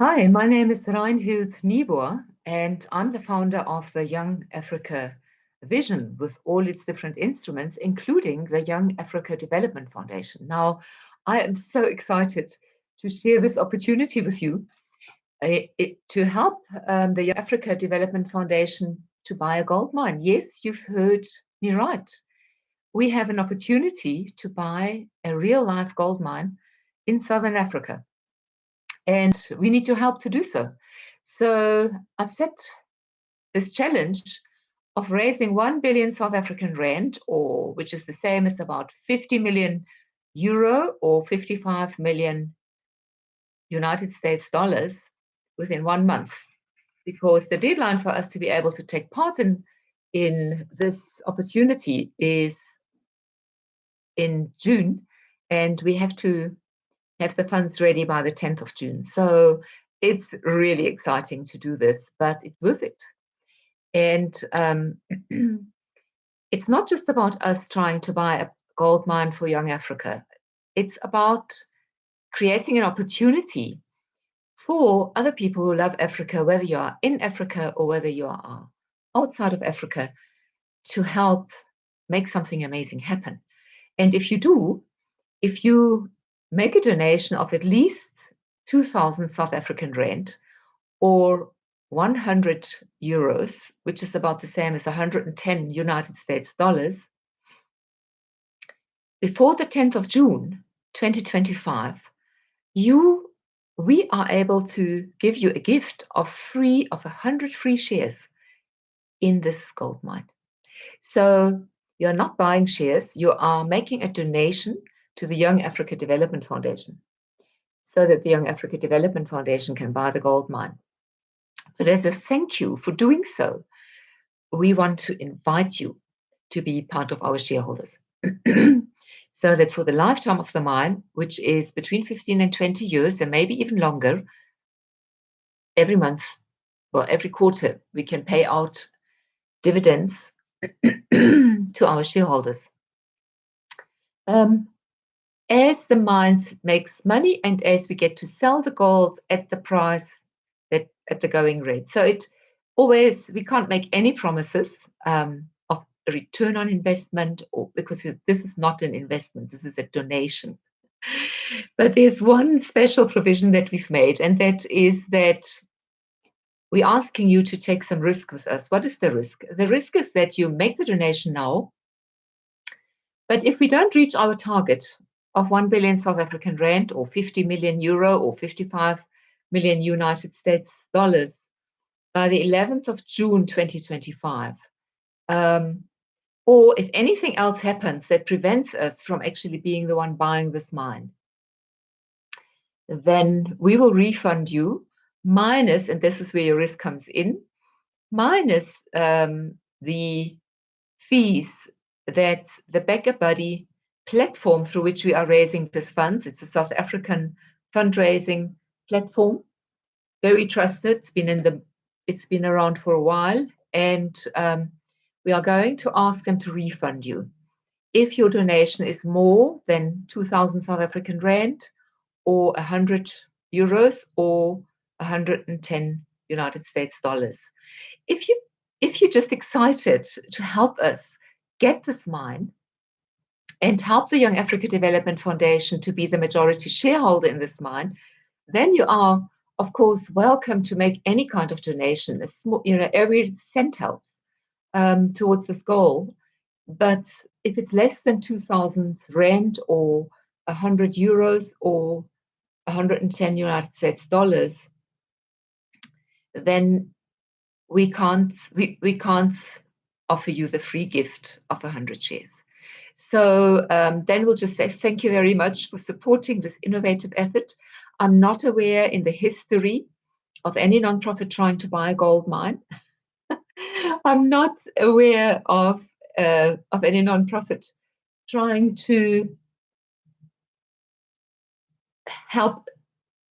Hi, my name is Reinhild Niebuhr, and I'm the founder of the Young Africa Vision with all its different instruments, including the Young Africa Development Foundation. Now, I am so excited to share this opportunity with you to help the Young Africa Development Foundation to buy a gold mine. Yes, you've heard me right. We have an opportunity to buy a real life gold mine in Southern Africa, and we need your help to do so. So I've set this challenge of raising 1 billion South African rand, or which is the same as about 50 million euro or 55 million United States dollars within 1 month. Because the deadline for us to be able to take part in this opportunity is in June, and we have to have the funds ready by the 10th of June. So it's really exciting to do this, but it's worth it. And it's not just about us trying to buy a gold mine for young Africa. It's about creating an opportunity for other people who love Africa, whether you are in Africa or whether you are outside of Africa, to help make something amazing happen. And if you make a donation of at least 2,000 South African rand or 100 euros, which is about the same as 110 United States dollars, before the 10th of June 2025, we are able to give you a gift of 100 free shares in this gold mine. So you're not buying shares, you are making a donation to the Young Africa Development Foundation so that the Young Africa Development Foundation can buy the gold mine. But as a thank you for doing so, we want to invite you to be part of our shareholders. So that for the lifetime of the mine, which is between 15 and 20 years, and maybe even longer, every month, well, every quarter, we can pay out dividends to our shareholders. As the mine makes money and as we get to sell the gold at the price at the going rate. So we can't make any promises of a return on investment, or because this is not an investment, this is a donation. But there's one special provision that we've made, and that is that we're asking you to take some risk with us. What is the risk? The risk is that you make the donation now, but if we don't reach our target of 1 billion South African rand or 50 million euro or 55 million United States dollars by the 11th of June 2025, or if anything else happens that prevents us from actually being the one buying this mine, then we will refund you minus, and this is where your risk comes in, minus the fees that the BackaBuddy platform through which we are raising these funds. It's a South African fundraising platform, very trusted. It's been around for a while, and we are going to ask them to refund you if your donation is more than 2,000 South African rand or 100 euros or 110 United States dollars. If you're just excited to help us get this mine and help the Young Africa Development Foundation to be the majority shareholder in this mine, then you are, of course, welcome to make any kind of donation. A small, every cent helps towards this goal. But if it's less than 2,000 rand or 100 euros or 110 United States dollars, then we can't offer you the free gift of 100 shares. So then we'll just say thank you very much for supporting this innovative effort. I'm not aware in the history of any nonprofit trying to buy a gold mine. I'm not aware of any nonprofit trying to help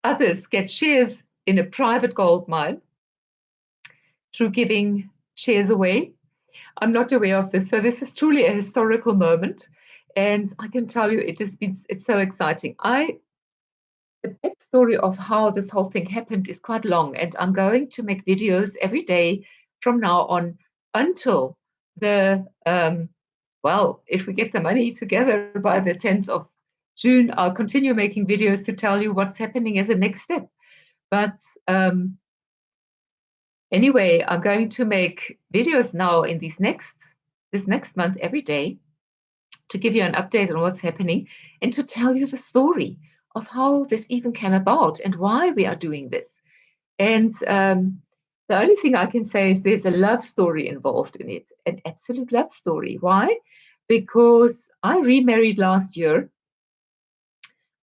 others get shares in a private gold mine through giving shares away. I'm not aware of this. So this is truly a historical moment. And I can tell you it's so exciting. the backstory of how this whole thing happened is quite long, and I'm going to make videos every day from now on until the well, if we get the money together by the 10th of June, I'll continue making videos to tell you what's happening as a next step. But anyway, I'm going to make videos now in this next month every day to give you an update on what's happening and to tell you the story of how this even came about and why we are doing this. And the only thing I can say is there's a love story involved in it, an absolute love story. Why? Because I remarried last year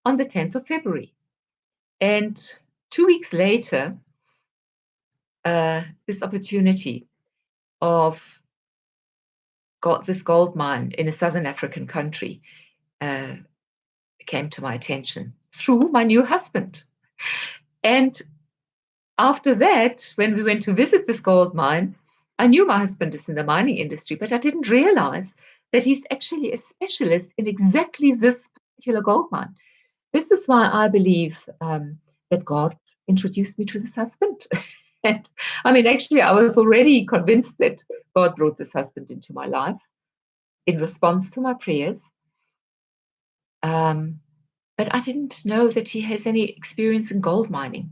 on the 10th of February. And 2 weeks later, this opportunity of this gold mine in a southern African country came to my attention through my new husband. And after that, when we went to visit this gold mine, I knew my husband is in the mining industry, but I didn't realize that he's actually a specialist in exactly this particular gold mine. This is why I believe that God introduced me to this husband. And I mean, actually, I was already convinced that God brought this husband into my life in response to my prayers. But I didn't know that he has any experience in gold mining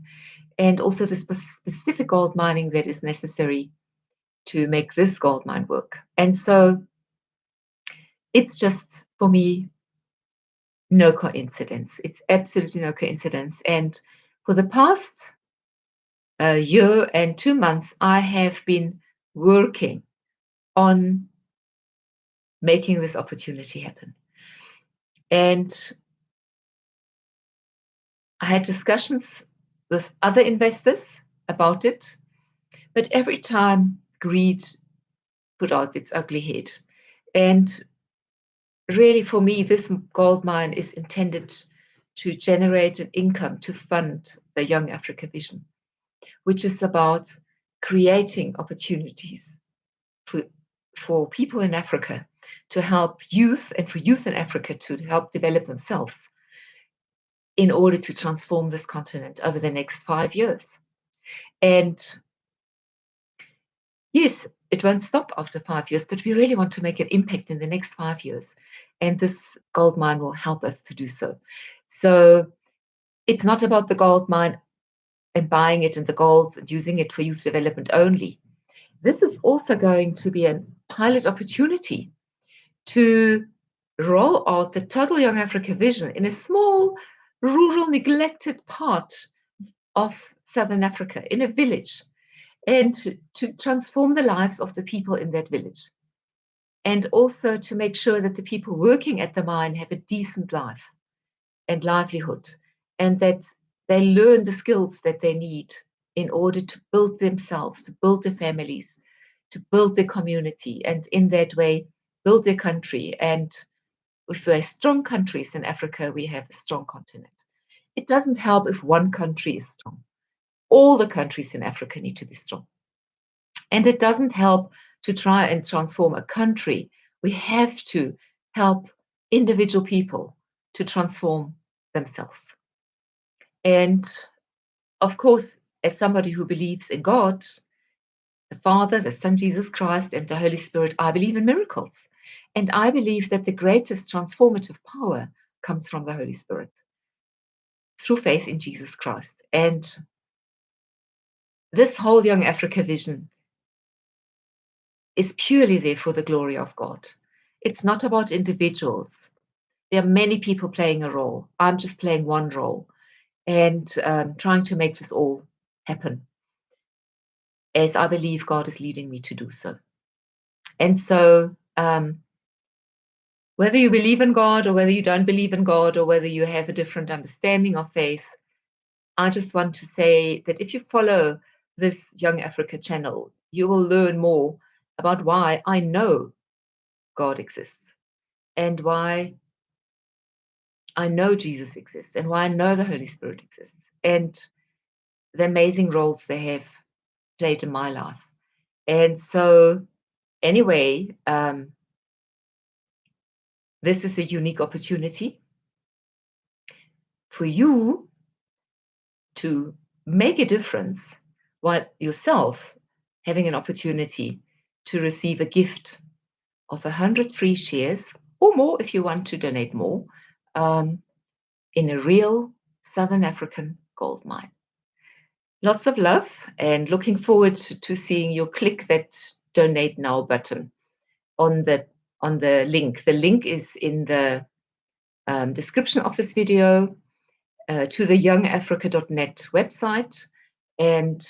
and also the specific gold mining that is necessary to make this gold mine work. And so it's just, for me, no coincidence. It's absolutely no coincidence. And for the past year and 2 months, I have been working on making this opportunity happen. And I had discussions with other investors about it, but every time greed put out its ugly head. And really, for me, this gold mine is intended to generate an income to fund the Young Africa Vision, which is about creating opportunities for people in Africa to help youth and for youth in Africa to help develop themselves in order to transform this continent over the next 5 years. And yes, it won't stop after 5 years, but we really want to make an impact in the next 5 years. And this gold mine will help us to do so. So it's not about the gold mine and buying it and the gold and using it for youth development only. This is also going to be a pilot opportunity to roll out the Total Young Africa Vision in a small, rural, neglected part of Southern Africa, in a village, and to transform the lives of the people in that village. And also to make sure that the people working at the mine have a decent life and livelihood, and that they learn the skills that they need in order to build themselves, to build their families, to build their community, and in that way, build their country. And if we're strong countries in Africa, we have a strong continent. It doesn't help if one country is strong. All the countries in Africa need to be strong. And it doesn't help to try and transform a country. We have to help individual people to transform themselves. And of course, as somebody who believes in God, the Father, the Son, Jesus Christ, and the Holy Spirit, I believe in miracles. And I believe that the greatest transformative power comes from the Holy Spirit through faith in Jesus Christ. And this whole Young Africa vision is purely there for the glory of God. It's not about individuals. There are many people playing a role. I'm just playing one role and trying to make this all happen as I believe God is leading me to do so. And so whether you believe in God or whether you don't believe in God or whether you have a different understanding of faith, I just want to say that if you follow this Young Africa channel, you will learn more about why I know God exists and why I know Jesus exists and why I know the Holy Spirit exists and the amazing roles they have played in my life. And so anyway, this is a unique opportunity for you to make a difference while yourself having an opportunity to receive a gift of 100 free shares or more if you want to donate more um, in a real Southern African gold mine. Lots of love and looking forward to seeing you click that donate now button on the link. The link is in the description of this video to the youngafrica.net website. And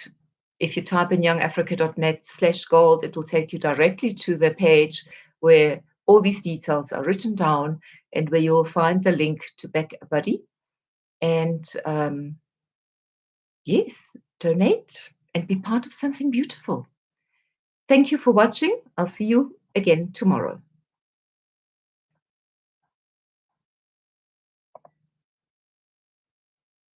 if you type in youngafrica.net/gold, it will take you directly to the page where all these details are written down and where you'll find the link to back a buddy. And yes, donate and be part of something beautiful. Thank you for watching. I'll see you again tomorrow.